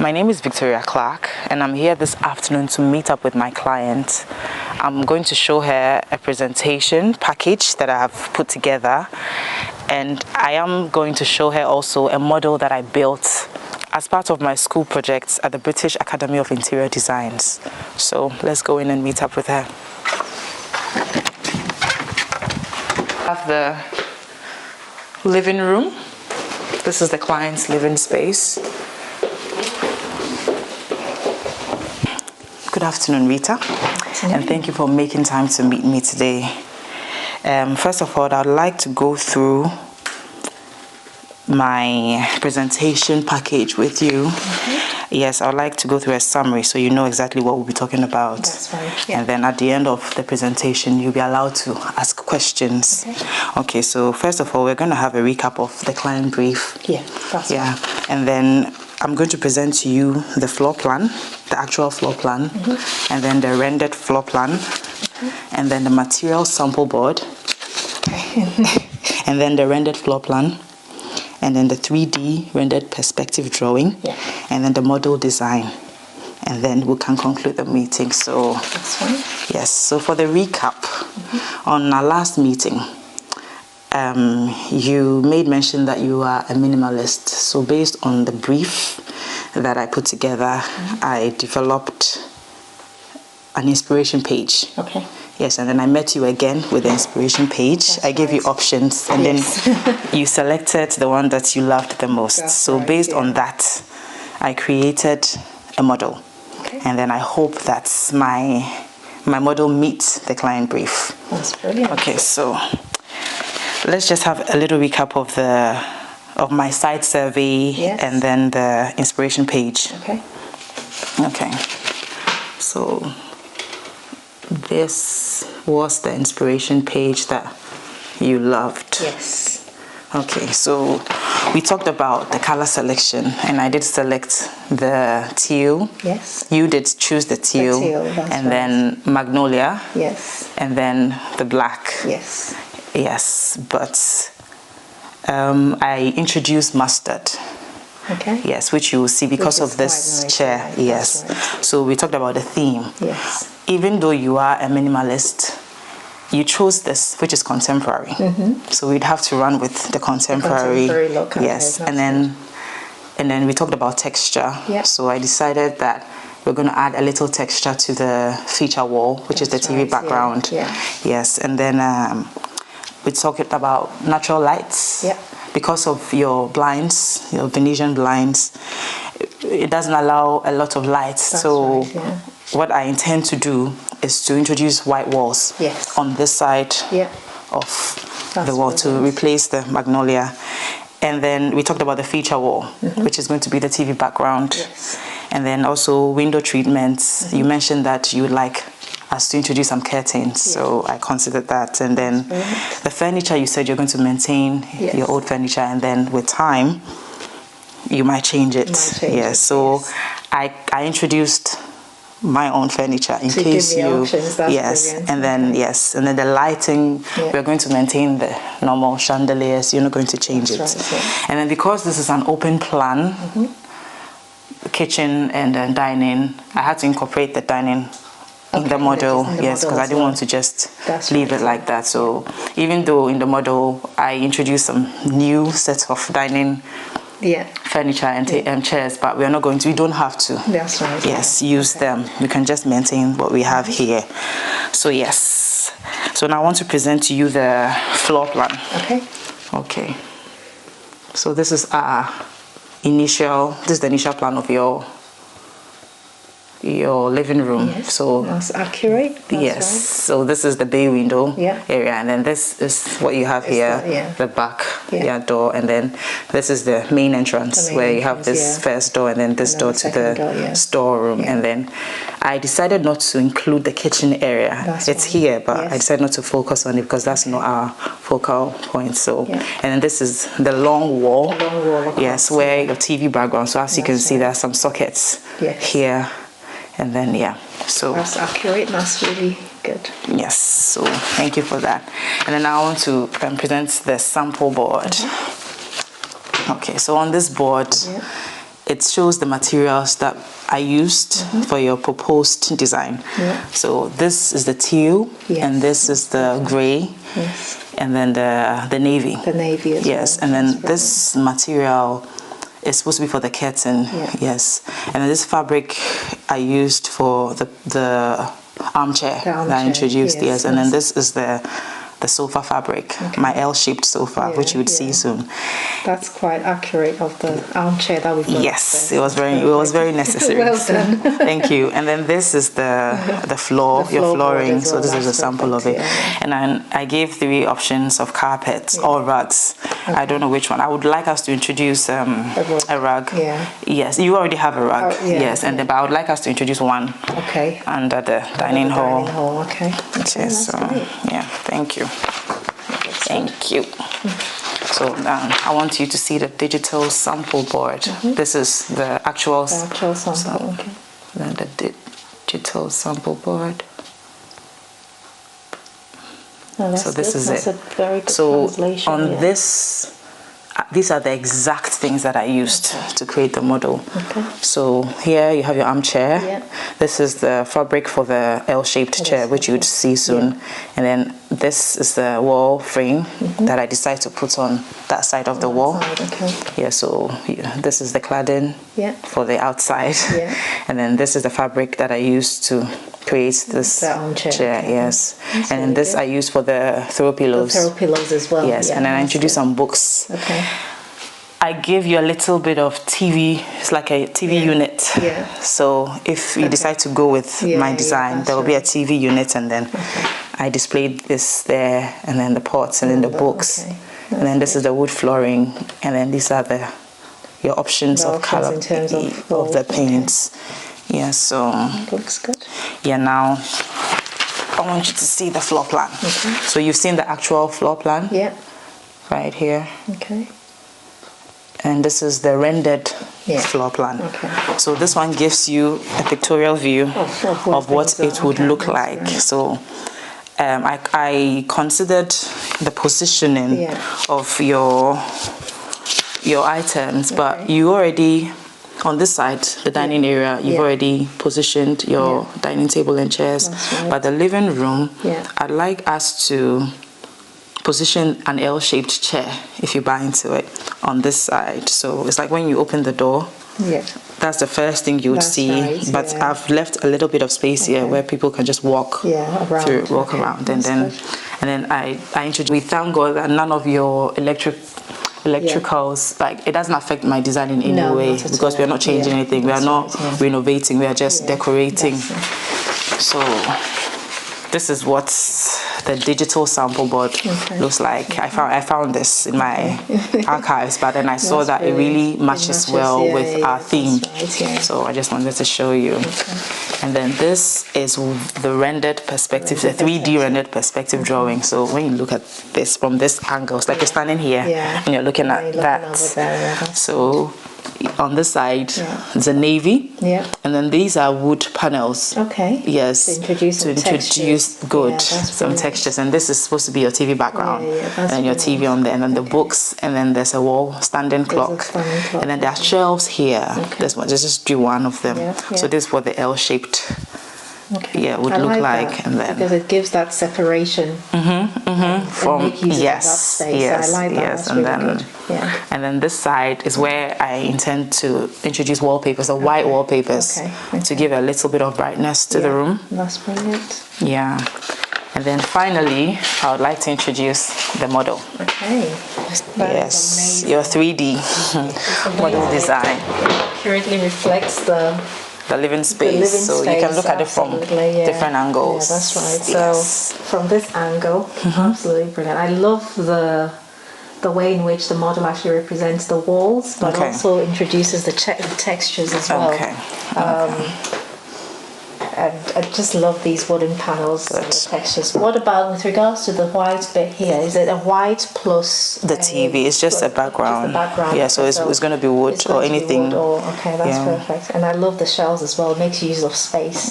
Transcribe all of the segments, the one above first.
My name is Victoria Clark, and I'm here this afternoon to meet up with my client. I'm going to show her a presentation package that I have put together, and I am going to show her also a model that I built as part of my school projects at the British Academy of Interior Designs. So let's go in and meet up with her. I have the living room. This is the client's living space. Good afternoon, Rita. And thank you for making time to meet me today. First of all, I'd like to go through my presentation package with you. Yes, I'd like to go through a summary so you know exactly what we'll be talking about. That's right. Yeah. And then at the end of the presentation, you'll be allowed to ask questions. Okay, so first of all, we're going to have a recap of the client brief. Yeah, that's right. And then I'm going to present to you the floor plan, the actual floor plan, and then the rendered floor plan, and then the material sample board, and then the rendered floor plan, and then the 3D rendered perspective drawing, and then the model design. And then we can conclude the meeting. So, That's fine. yes, so for the recap, on our last meeting, you made mention that you are a minimalist. So based on the brief that I put together, I developed an inspiration page. Okay. Yes, and then I met you again with the inspiration page. I gave you options, and then you selected the one that you loved the most. That's so right, based on that, I created a model. Okay. And then I hope that my model meets the client brief. That's brilliant. Okay, so let's just have a little recap of my site survey and then the inspiration page. Okay. So this was the inspiration page that you loved. Yes. Okay, so we talked about the color selection, and I did select the teal. Yes. You did choose the teal, that's then magnolia. Yes. And then the black. Yes. Yes, but I introduced mustard. Okay. Yes, which you will see because of this nice, chair. right? Yes. Right. So we talked about the theme. Yes. Even though you are a minimalist, you chose this, which is contemporary. So we'd have to run with the contemporary. Look. Yes, and then we talked about texture. Yeah. So I decided that we're going to add a little texture to the feature wall, which is the TV background. Yeah. Yes, and then we talked about natural lights. Yeah. Because of your blinds, your Venetian blinds, it doesn't allow a lot of light. So what I intend to do is to introduce white walls on this side of the wall to replace the magnolia. And then we talked about the feature wall, which is going to be the TV background. Yes. And then also window treatments. You mentioned that you would like us to introduce some curtains, so I considered that. And then the furniture, you said you're going to maintain your old furniture, and then with time you might change it. So I introduced my own furniture in case you and then and then the lighting, we're going to maintain the normal chandeliers. You're not going to change it. And then because this is an open plan kitchen and then dining, I had to incorporate the dining in the model, because I didn't want to just leave it like that. So even though in the model I introduced some new sets of dining furniture and chairs, but we don't have to. That's right. Use them. We can just maintain what we have here. So so now I want to present to you the floor plan. Okay. So this is the initial plan of your living room. So that's accurate. That's so this is the bay window area, and then this is what you have here, the back door, and then this is the main entrance where you have this first door and then this door to the storeroom. And then I decided not to include the kitchen area. It's here, but I decided not to focus on it because that's not our focal point. So and then this is the long wall, where your TV background. So as you can see, there are some sockets here. And then so that's accurate. That's really good. Yes, so thank you for that. And then I want to present the sample board. Okay, so on this board it shows the materials that I used for your proposed design. Yeah. So this is the teal, and this is the gray, and then the navy. The navy as well. Yes, and then this material is supposed to be for the curtain. Yes, and then this fabric I used for the armchair that I introduced. Yes, and then this is the sofa fabric, my L-shaped sofa, which you would see soon. That's quite accurate of the armchair that we've got. Yes, it was very necessary. Well done. Thank you. And then this is the floor, your flooring. So this is a sample of it. And then I gave 3 options of carpets or rugs. I don't know which one. I would like us to introduce a rug. Yes, you already have a rug. Yes, and then, but I would like us to introduce one. Under the dining hall. Okay. So yeah, thank you. Thank you. So I want you to see the digital sample board. This is the actual sample. Then the digital sample board. So this is it. That's a very good translation, on this, these are the exact things that I used to create the model. So here you have your armchair. This is the fabric for the L-shaped chair, which you would see soon. And then this is the wall frame that I decided to put on that side of the wall. So this is the cladding for the outside. And then this is the fabric that I used to create this chair. And then this I used for the throw pillows. The throw pillows as well. And then I introduced some books. I give you a little bit of TV. It's like a TV unit. So if you decide to go with my design, there will be a TV unit, and then I displayed this there, and then the pots, and then the books, and then this is the wood flooring, and then these are your options of color in terms of the paints. So looks good. Now I want you to see the floor plan. So you've seen the actual floor plan. Right here. And this is the rendered floor plan. So this one gives you a pictorial view of what it would look like. So I considered the positioning of your items, but you already, on this side, the dining area, you've already positioned your dining table and chairs. But the living room, I'd like us to position an L-shaped chair, if you buy into it, on this side. So it's like when you open the door, that's the first thing you would see. But I've left a little bit of space here where people can just walk around. And then I introduced. We thank God that none of your electricals, like, it doesn't affect my design in any way, because we're not changing anything. We are not renovating. We are just decorating. So this is what the digital sample board looks like. I found this in my archives, but then I saw that it really matches well with our theme. So I just wanted to show you. And then this is the rendered perspective, the 3D rendered perspective drawing. So when you look at this from this angle, it's like you're standing here and you're looking at that. So on this side, it's a navy, and then these are wood panels. Yes, to introduce some textures. And this is supposed to be your TV background, and then your TV on there, and then the books, and then there's a wall standing clock, and then there are shelves here. Let's just do one of them. So this is what the L-shaped would look like, and then because it gives that separation from yes, I like that. That's and really then good. And then this side is where I intend to introduce wallpapers, or white wallpapers, to give a little bit of brightness to the room. That's brilliant. And then finally, I would like to introduce the model. Yes, your 3D model design. Accurately reflects the living space, so you can look at it from different angles. That's right. So from this angle, absolutely brilliant. I love the way in which the model actually represents the walls, but also introduces the textures as well. And I just love these wooden panels and the textures. What about with regards to the white bit here? Is it a white plus the TV? It's just a background. So it's going to be wood or anything. That's perfect. And I love the shelves as well. It makes use of space.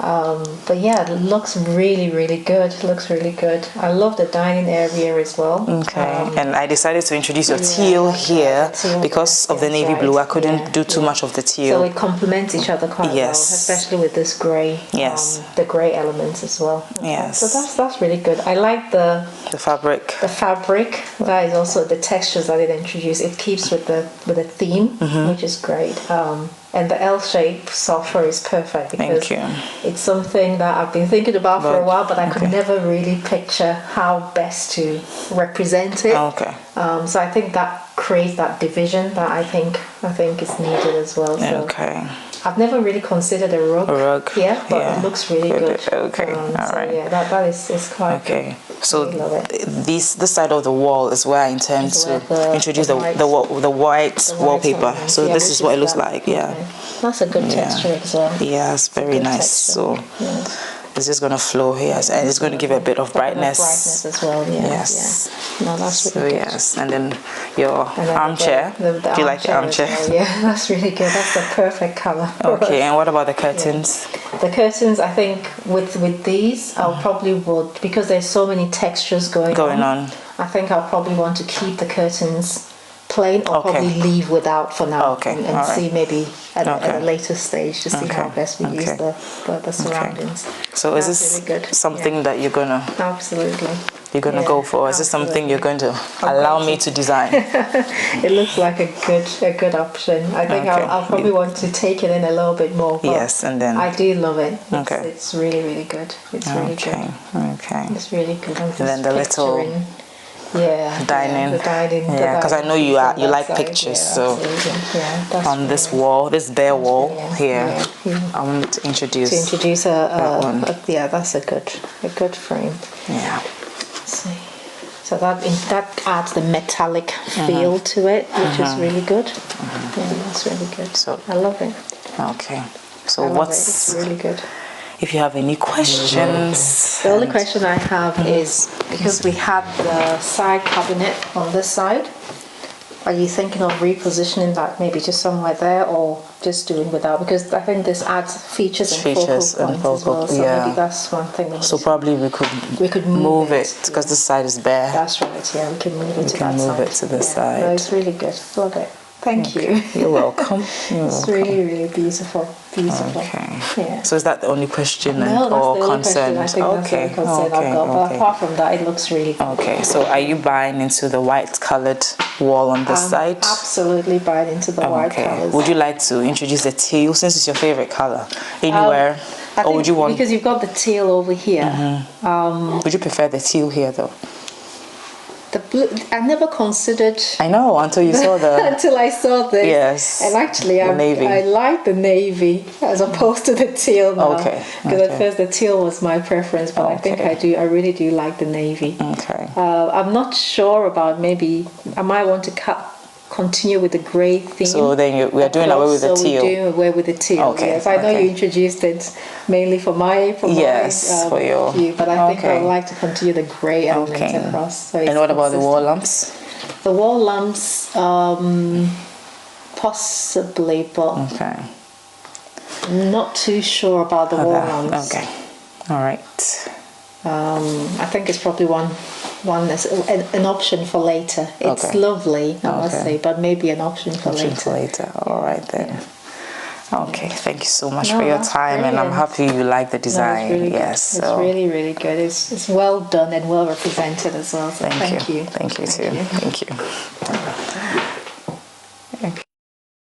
But yeah, it looks really, really good. It looks really good. I love the dining area as well. Okay. And I decided to introduce your teal here because of the navy blue. I couldn't do too much of the teal. So it complements each other quite well, especially with this grey. Yes. The grey elements as well. Yes. So that's really good. I like the fabric. The fabric. That is also the textures that it introduced. It keeps with the theme, which is great. And the L-shaped software is perfect because it's something that I've been thinking about for a while, but I could never really picture how best to represent it. Okay. So I think that creates that division that I think is needed as well. So I've never really considered a rug here, but it looks really good. Okay. All right. So yeah, that is quite good. So this side of the wall is where I intend to introduce the white wallpaper. So this is what it looks like. Yeah. That's a good texture as well. Yeah, it's very nice. So it's just going to flow here, and it's going to give it a bit of brightness. Brightness as well. Yeah. Yes. Yeah. No, that's really good. Yes, and then your armchair. Do you like the armchair? Well. Yeah, that's really good. That's the perfect color. Okay, and what about the curtains? Yeah. The curtains, I think, with these, I'll probably would, because there's so many textures going on. I think I'll probably want to keep the curtains plain, or probably leave without for now, and see maybe at a later stage to see how best we use the surroundings. So is this really good. Something that you're gonna you're gonna go for? Is this something you're going to allow me to design? It looks like a good option. I think I'll probably want to take it in a little bit more. But and then I do love it. It's really, really good. It's really good. Okay. It's really good. And then the little dining. Because I know you like pictures. So on this wall, this bare wall here, I want to introduce that one. That's a good frame. Yeah. Let's see. So that adds the metallic feel to it, which is really good. Yeah, that's really good. So I love it. Okay. So it's really good. If you have any questions. The only question I have is, because we have the side cabinet on this side, are you thinking of repositioning that maybe just somewhere there, or just doing without? Because I think this adds features and focal points as well. So maybe that's one thing. So probably we could move it because this side is bare. That's right. Yeah, we can move it to that side. We can move it to the side. No, it's really good. Love it. Thank you. You're welcome. It's really, really beautiful. Okay. Yeah. So is that the only question or concern? I think that's the only concern I've got. But apart from that, it looks really good. Okay. So are you buying into the white coloured wall on this side? Absolutely buying into the white colours. Would you like to introduce the teal, since it's your favourite colour, anywhere? Or would you want? Because you've got the teal over here. Would you prefer the teal here though? The blue, I never considered. I know, until you saw the. Until I saw this. Yes. And actually, I like the navy as opposed to the teal now. Okay. Because at first the teal was my preference, but I think I really do like the navy. Okay. I'm not sure about, maybe I might want to continue with the grey theme. So then we are doing away with the teal. So we're doing away with the teal. Okay. Yes, I know you introduced it mainly for my for your view, but I think I would like to continue the grey elements across. So and what about the wall lamps? The wall lamps, possibly, but not too sure about the wall lamps. Okay. All right. I think it's probably an option for later. It's lovely, I must say, but maybe an option for later. All right then. Yeah. Okay, thank you so much for your time, and I'm happy you like the design. No, it's really, really good. It's well done and well represented as well. So thank you. Thank you too. Thank you.